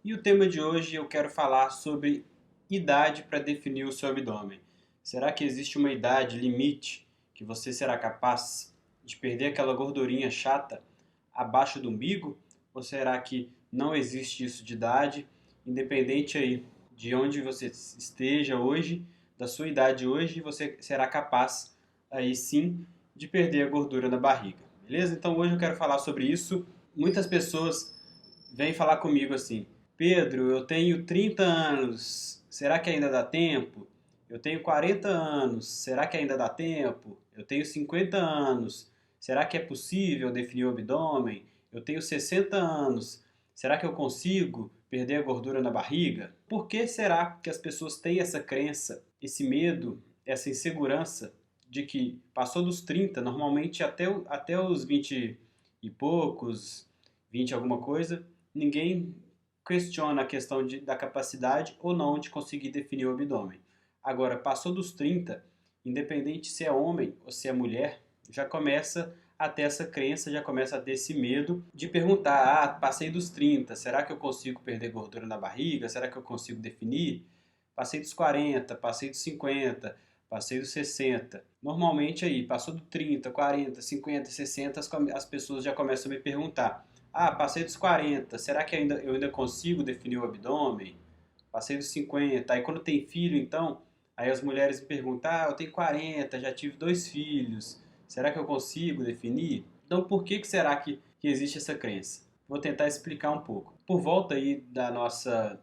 E o tema de hoje eu quero falar sobre idade para definir o seu abdômen. Será que existe uma idade limite que você será capaz de perder aquela gordurinha chata abaixo do umbigo? Ou será que não existe isso de idade, independente aí de onde você esteja hoje, da sua idade hoje, você será capaz aí sim de perder a gordura da barriga, beleza? Então hoje eu quero falar sobre isso. Muitas pessoas vêm falar comigo assim: Pedro, eu tenho 30 anos, será que ainda dá tempo? Eu tenho 40 anos, será que ainda dá tempo? Eu tenho 50 anos, será que é possível definir o abdômen? Eu tenho 60 anos, será que eu consigo perder a gordura na barriga? Por que será que as pessoas têm essa crença, esse medo, essa insegurança de que passou dos 30, normalmente até os 20 e poucos, 20 alguma coisa, ninguém questiona a questão da capacidade ou não de conseguir definir o abdômen. Agora, passou dos 30, independente se é homem ou se é mulher, já começa a ter essa crença, já começa a ter esse medo de perguntar: passei dos 30, será que eu consigo perder gordura na barriga? Será que eu consigo definir? Passei dos 40, passei dos 50, passei dos 60. Normalmente aí, passou do 30, 40, 50, 60, as pessoas já começam a me perguntar: passei dos 40, será que eu ainda consigo definir o abdômen? Passei dos 50. Aí quando tem filho, então, aí as mulheres me perguntam: eu tenho 40, já tive dois filhos, será que eu consigo definir? Então, por que será que existe essa crença? Vou tentar explicar um pouco. Por volta aí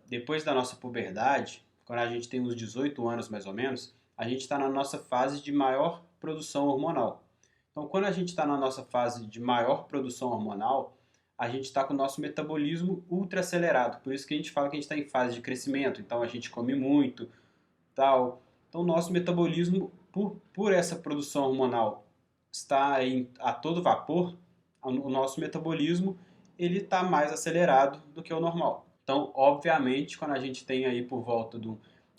depois da nossa puberdade, quando a gente tem uns 18 anos mais ou menos, a gente está na nossa fase de maior produção hormonal. Então, quando a gente está na nossa fase de maior produção hormonal, a gente está com o nosso metabolismo ultra acelerado. Por isso que a gente fala que a gente está em fase de crescimento. Então, a gente come muito, tal. Então, o nosso metabolismo, por essa produção hormonal estar a todo vapor, o nosso metabolismo ele está mais acelerado do que o normal. Então, obviamente, quando a gente tem aí por volta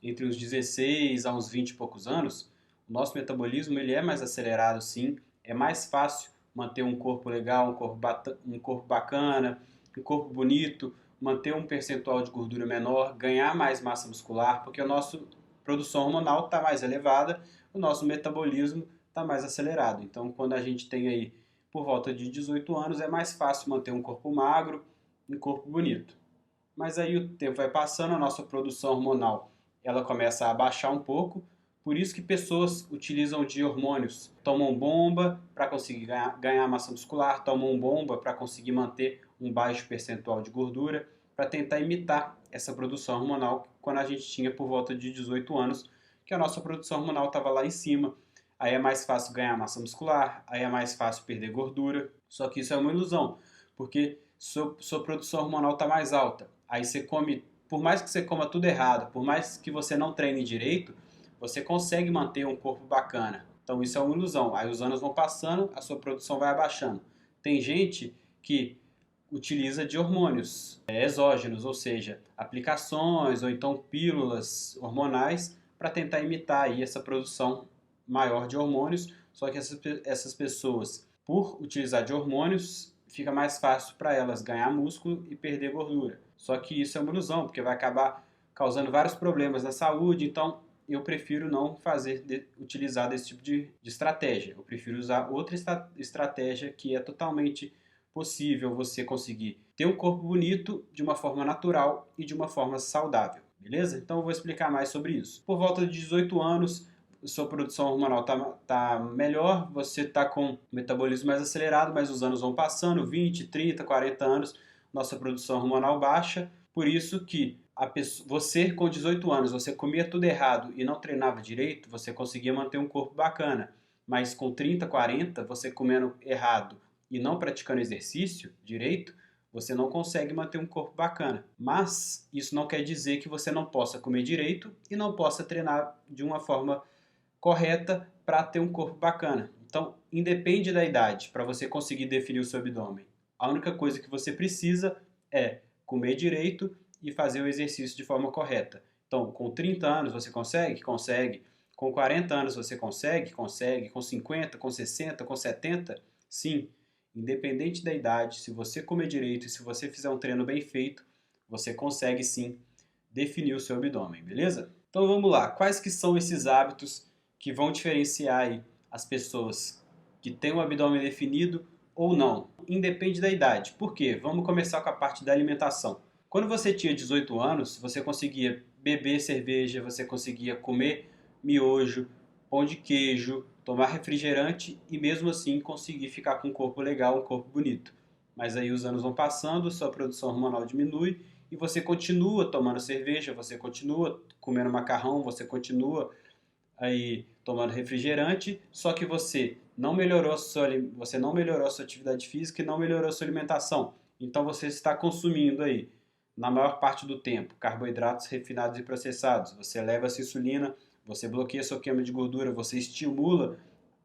entre os 16 a uns 20 e poucos anos, o nosso metabolismo ele é mais acelerado, sim. É mais fácil manter um corpo legal, um corpo bacana, um corpo bonito, manter um percentual de gordura menor, ganhar mais massa muscular, porque a nossa produção hormonal está mais elevada, o nosso metabolismo está mais acelerado. Então, quando a gente tem aí por volta de 18 anos, é mais fácil manter um corpo magro, um corpo bonito. Mas aí o tempo vai passando, a nossa produção hormonal ela começa a baixar um pouco, por isso que pessoas utilizam de hormônios, tomam bomba para conseguir ganhar massa muscular, tomam bomba para conseguir manter um baixo percentual de gordura, para tentar imitar essa produção hormonal quando a gente tinha por volta de 18 anos, que a nossa produção hormonal estava lá em cima. Aí é mais fácil ganhar massa muscular, aí é mais fácil perder gordura. Só que isso é uma ilusão, porque sua produção hormonal está mais alta. Aí você come, por mais que você coma tudo errado, por mais que você não treine direito, você consegue manter um corpo bacana. Então isso é uma ilusão. Aí os anos vão passando, a sua produção vai abaixando. Tem gente que utiliza de hormônios exógenos, ou seja, aplicações ou então pílulas hormonais para tentar imitar aí essa produção maior de hormônios. Só que essas pessoas, por utilizar de hormônios, fica mais fácil para elas ganhar músculo e perder gordura. Só que isso é uma ilusão, porque vai acabar causando vários problemas na saúde. Então, eu prefiro não utilizar desse tipo de estratégia. Eu prefiro usar outra estratégia que é totalmente possível você conseguir ter um corpo bonito de uma forma natural e de uma forma saudável, beleza? Então eu vou explicar mais sobre isso. Por volta de 18 anos, sua produção hormonal tá melhor, você está com o metabolismo mais acelerado, mas os anos vão passando, 20, 30, 40 anos, nossa produção hormonal baixa, por isso que você com 18 anos, você comia tudo errado e não treinava direito, você conseguia manter um corpo bacana, mas com 30, 40, você comendo errado e não praticando exercício direito, você não consegue manter um corpo bacana. Mas isso não quer dizer que você não possa comer direito e não possa treinar de uma forma correta para ter um corpo bacana. Então, independe da idade para você conseguir definir o seu abdômen. A única coisa que você precisa é comer direito e fazer o exercício de forma correta. Então, com 30 anos você consegue? Consegue. Com 40 anos você consegue? Consegue. Com 50, com 60, com 70? Sim. Independente da idade, se você comer direito e se você fizer um treino bem feito, você consegue sim definir o seu abdômen, beleza? Então vamos lá, quais que são esses hábitos que vão diferenciar aí as pessoas que têm um abdômen definido ou não? Independe da idade. Por quê? Vamos começar com a parte da alimentação. Quando você tinha 18 anos, você conseguia beber cerveja, você conseguia comer miojo, pão de queijo, tomar refrigerante e mesmo assim conseguir ficar com um corpo legal, um corpo bonito. Mas aí os anos vão passando, sua produção hormonal diminui e você continua tomando cerveja, você continua comendo macarrão, você continua aí tomando refrigerante, só que você não melhorou a sua atividade física e não melhorou a sua alimentação. Então você está consumindo aí, na maior parte do tempo, carboidratos refinados e processados. Você eleva a insulina, você bloqueia a sua queima de gordura, você estimula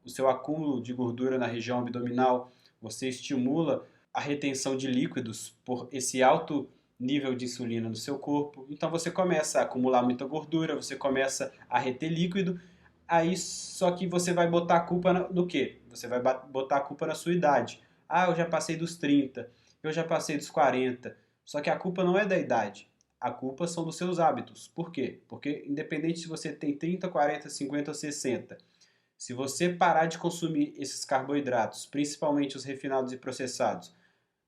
o seu acúmulo de gordura na região abdominal, você estimula a retenção de líquidos por esse alto nível de insulina no seu corpo. Então você começa a acumular muita gordura, você começa a reter líquido, aí só que você vai botar a culpa no quê? Você vai botar a culpa na sua idade. Ah, eu já passei dos 30, eu já passei dos 40. Só que a culpa não é da idade. A culpa são dos seus hábitos. Por quê? Porque independente se você tem 30, 40, 50 ou 60, se você parar de consumir esses carboidratos, principalmente os refinados e processados,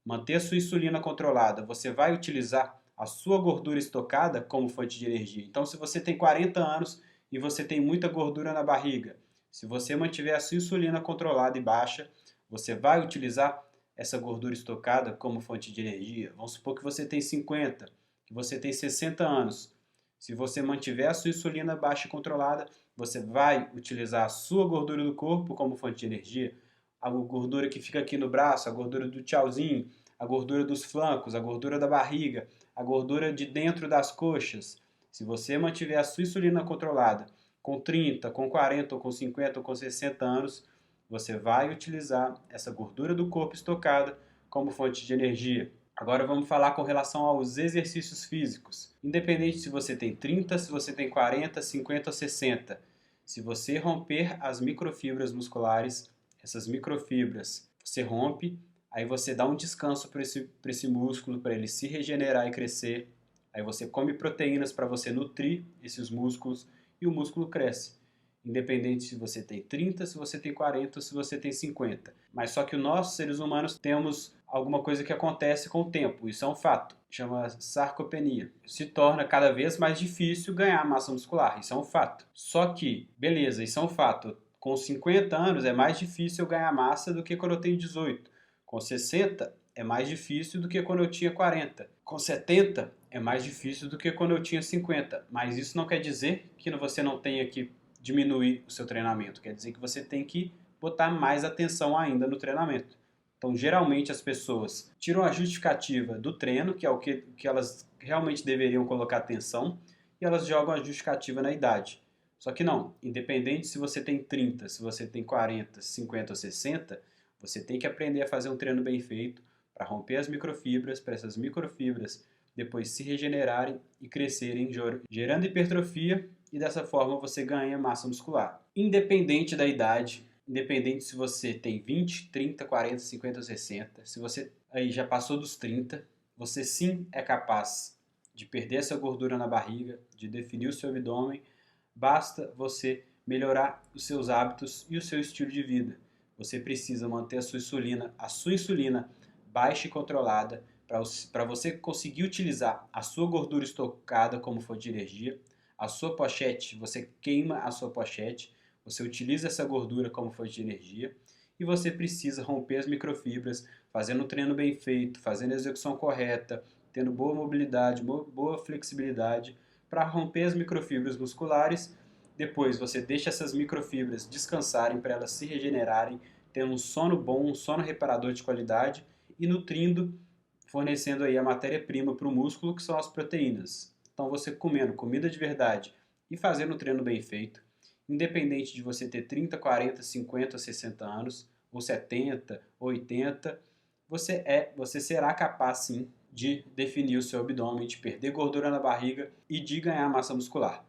manter a sua insulina controlada, você vai utilizar a sua gordura estocada como fonte de energia. Então, se você tem 40 anos e você tem muita gordura na barriga, se você mantiver a sua insulina controlada e baixa, você vai utilizar essa gordura estocada como fonte de energia. Vamos supor que você tem 50, que você tem 60 anos. Se você mantiver a sua insulina baixa e controlada, você vai utilizar a sua gordura do corpo como fonte de energia. A gordura que fica aqui no braço, a gordura do tchauzinho, a gordura dos flancos, a gordura da barriga, a gordura de dentro das coxas. Se você mantiver a sua insulina controlada com 30, com 40, ou com 50 ou com 60 anos, você vai utilizar essa gordura do corpo estocada como fonte de energia. Agora vamos falar com relação aos exercícios físicos. Independente se você tem 30, se você tem 40, 50 ou 60, se você romper as microfibras musculares, essas microfibras você rompe, aí você dá um descanso para esse músculo, para ele se regenerar e crescer. Aí você come proteínas para você nutrir esses músculos e o músculo cresce. Independente se você tem 30, se você tem 40 ou se você tem 50. Mas só que nós, seres humanos, temos alguma coisa que acontece com o tempo. Isso é um fato. Chama sarcopenia. Se torna cada vez mais difícil ganhar massa muscular. Isso é um fato. Só que, beleza, isso é um fato. Com 50 anos é mais difícil eu ganhar massa do que quando eu tenho 18. Com 60 é mais difícil do que quando eu tinha 40. Com 70 é mais difícil do que quando eu tinha 50. Mas isso não quer dizer que você não tenha que diminuir o seu treinamento. Quer dizer que você tem que botar mais atenção ainda no treinamento. Então, geralmente as pessoas tiram a justificativa do treino, que é o que elas realmente deveriam colocar atenção, e elas jogam a justificativa na idade. Só que não, independente se você tem 30, se você tem 40, 50 ou 60, você tem que aprender a fazer um treino bem feito para romper as microfibras, para essas microfibras depois se regenerarem e crescerem, gerando hipertrofia, e dessa forma você ganha massa muscular. Independente da idade, independente se você tem 20, 30, 40, 50 ou 60, se você aí já passou dos 30, você sim é capaz de perder essa gordura na barriga, de definir o seu abdômen, basta você melhorar os seus hábitos e o seu estilo de vida. Você precisa manter a sua insulina baixa e controlada para você conseguir utilizar a sua gordura estocada como fonte de energia. A sua pochete, você queima a sua pochete, você utiliza essa gordura como fonte de energia e você precisa romper as microfibras, fazendo um treino bem feito, fazendo a execução correta, tendo boa mobilidade, boa flexibilidade para romper as microfibras musculares. Depois você deixa essas microfibras descansarem para elas se regenerarem, tendo um sono bom, um sono reparador de qualidade e nutrindo, fornecendo aí a matéria-prima para o músculo, que são as proteínas. Então você comendo comida de verdade e fazendo um treino bem feito, independente de você ter 30, 40, 50, 60 anos, ou 70, 80, você será capaz sim de definir o seu abdômen, de perder gordura na barriga e de ganhar massa muscular.